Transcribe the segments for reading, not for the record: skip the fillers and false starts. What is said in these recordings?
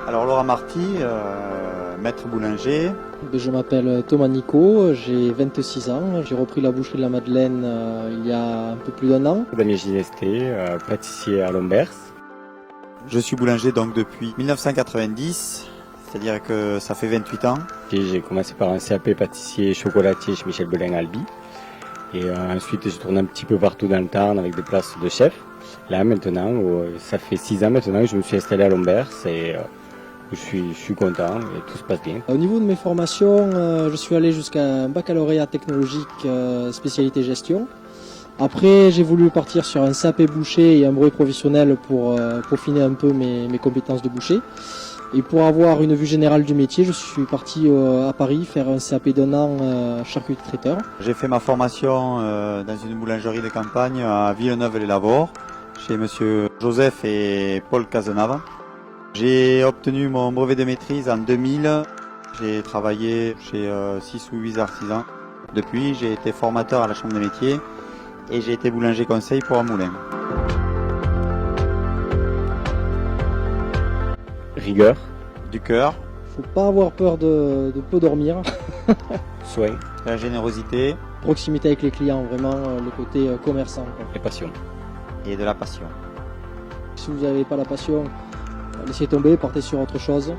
Alors Laura Marty, maître boulanger. Je m'appelle Thomas Nico, j'ai 26 ans, j'ai repris la boucherie de la Madeleine il y a un peu plus d'un an. Damien Ginesté, pâtissier à Lombers. Je suis boulanger donc depuis 1990, c'est-à-dire que ça fait 28 ans. J'ai commencé par un CAP pâtissier chocolatier chez Michel Belin à Albi. Et ensuite j'ai tourné un petit peu partout dans le Tarn avec des places de chef. Là maintenant, ça fait 6 ans maintenant que je me suis installé à Lombers et je suis content et tout se passe bien. Au niveau de mes formations, je suis allé jusqu'à un baccalauréat technologique spécialité gestion. Après, j'ai voulu partir sur un CAP boucher et un brevet professionnel pour peaufiner un peu mes compétences de boucher. Et pour avoir une vue générale du métier, je suis parti à Paris faire un CAP d'un an charcuterie traiteur. J'ai fait ma formation dans une boulangerie de campagne à Villeneuve-les-Lavaurs, chez monsieur Joseph et Paul Cazenave. J'ai obtenu mon brevet de maîtrise en 2000. J'ai travaillé chez 6 ou 8 artisans. Depuis, j'ai été formateur à la Chambre des métiers et j'ai été boulanger conseil pour un moulin. Rigueur, Du cœur, Faut pas avoir peur de peu dormir. soin la générosité Proximité avec les clients, vraiment le côté commerçant, quoi. et passion. et de la passion. Si vous n'avez pas la passion, laissez tomber, partez sur autre chose.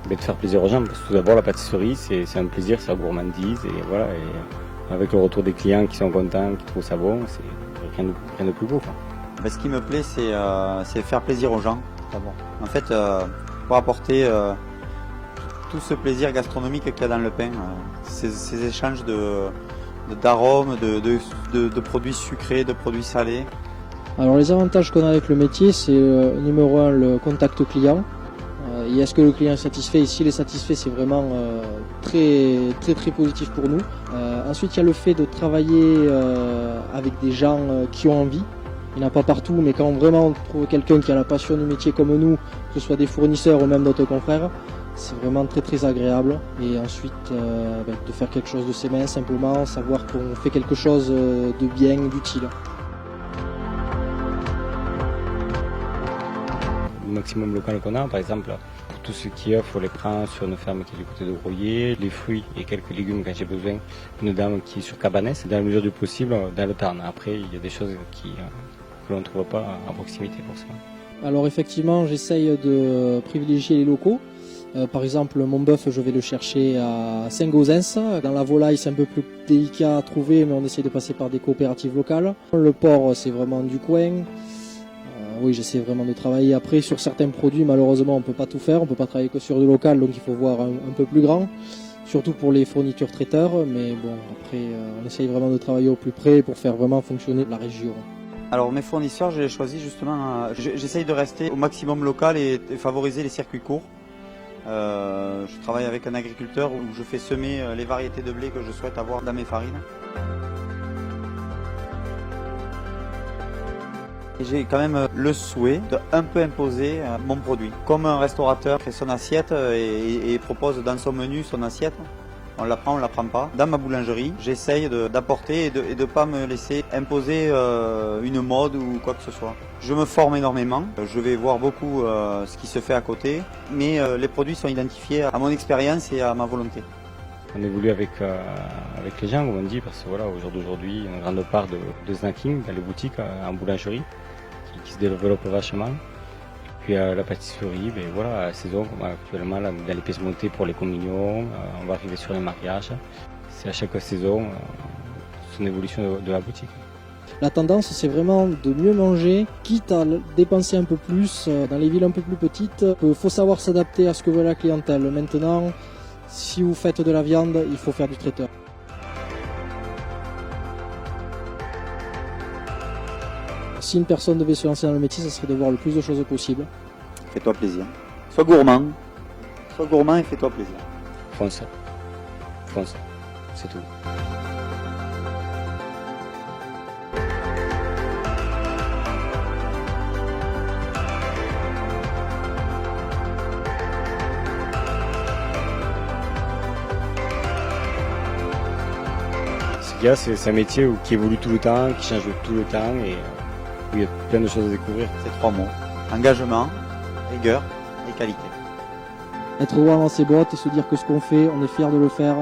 Mais de faire plaisir aux gens, parce que tout d'abord la pâtisserie c'est un plaisir, c'est la gourmandise et voilà. Et avec le retour des clients qui sont contents, qui trouvent ça bon, c'est rien de plus beau, quoi. Ce qui me plaît, c'est faire plaisir aux gens, d'abord. En fait, pour apporter tout ce plaisir gastronomique qu'il y a dans le pain, ces échanges d'arômes, de produits sucrés, de produits salés. Alors les avantages qu'on a avec le métier, c'est numéro 1 le contact client. Et est-ce que le client est satisfait? Et s'il est satisfait, c'est vraiment très positif pour nous. Ensuite, il y a le fait de travailler avec des gens qui ont envie. Il n'y en a pas partout, mais quand vraiment on trouve quelqu'un qui a la passion du métier comme nous, que ce soit des fournisseurs ou même d'autres confrères, c'est vraiment très agréable. Et ensuite, de faire quelque chose de ses mains, simplement savoir qu'on fait quelque chose de bien, d'utile. Le maximum local qu'on a, par exemple, pour tout ce qui est œufs, on les prend sur une ferme qui est du côté de Groyer, les fruits et quelques légumes quand j'ai besoin, une dame qui est sur Cabanès, dans la mesure du possible dans le Tarn. Après, il y a des choses que l'on ne trouve pas à proximité forcément. Alors effectivement, j'essaye de privilégier les locaux. Par exemple, mon bœuf, je vais le chercher à Saint-Gauzens. Dans la volaille, c'est un peu plus délicat à trouver, mais on essaie de passer par des coopératives locales. Le porc, c'est vraiment du coin. Oui, j'essaie vraiment de travailler. Après, sur certains produits, malheureusement, on ne peut pas tout faire. On ne peut pas travailler que sur du local, donc il faut voir un peu plus grand. Surtout pour les fournitures traiteurs. Mais bon, après, on essaye vraiment de travailler au plus près pour faire vraiment fonctionner la région. Alors mes fournisseurs, je les choisis justement, j'essaye de rester au maximum local et favoriser les circuits courts. Je travaille avec un agriculteur où je fais semer les variétés de blé que je souhaite avoir dans mes farines. J'ai quand même le souhait de un peu imposer mon produit. Comme un restaurateur fait son assiette et propose dans son menu son assiette, on la prend, on la prend pas. Dans ma boulangerie, j'essaye d'apporter et de pas me laisser imposer une mode ou quoi que ce soit. Je me forme énormément, je vais voir beaucoup ce qui se fait à côté, mais les produits sont identifiés à mon expérience et à ma volonté. On évolue avec les gens, comme on dit, parce que voilà, au jour d'aujourd'hui, il y a une grande part de snacking dans les boutiques, en boulangerie, qui se développe vachement. Puis la pâtisserie, ben voilà, à la saison, comme actuellement dans les pièces montées pour les communions, on va arriver sur les mariages. C'est à chaque saison son évolution de la boutique. La tendance, c'est vraiment de mieux manger, quitte à dépenser un peu plus dans les villes un peu plus petites. Il faut savoir s'adapter à ce que veut la clientèle. Maintenant, si vous faites de la viande, il faut faire du traiteur. Si une personne devait se lancer dans le métier, ce serait de voir le plus de choses possible. Fais-toi plaisir. Sois gourmand et fais-toi plaisir. Fonce, c'est tout. C'est un métier qui évolue tout le temps, qui change tout le temps et où il y a plein de choses à découvrir. Ces 3 mots. Engagement, rigueur et qualité. Être droit dans ses bottes et se dire que ce qu'on fait, on est fier de le faire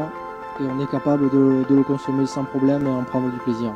et on est capable de le consommer sans problème et en prendre du plaisir.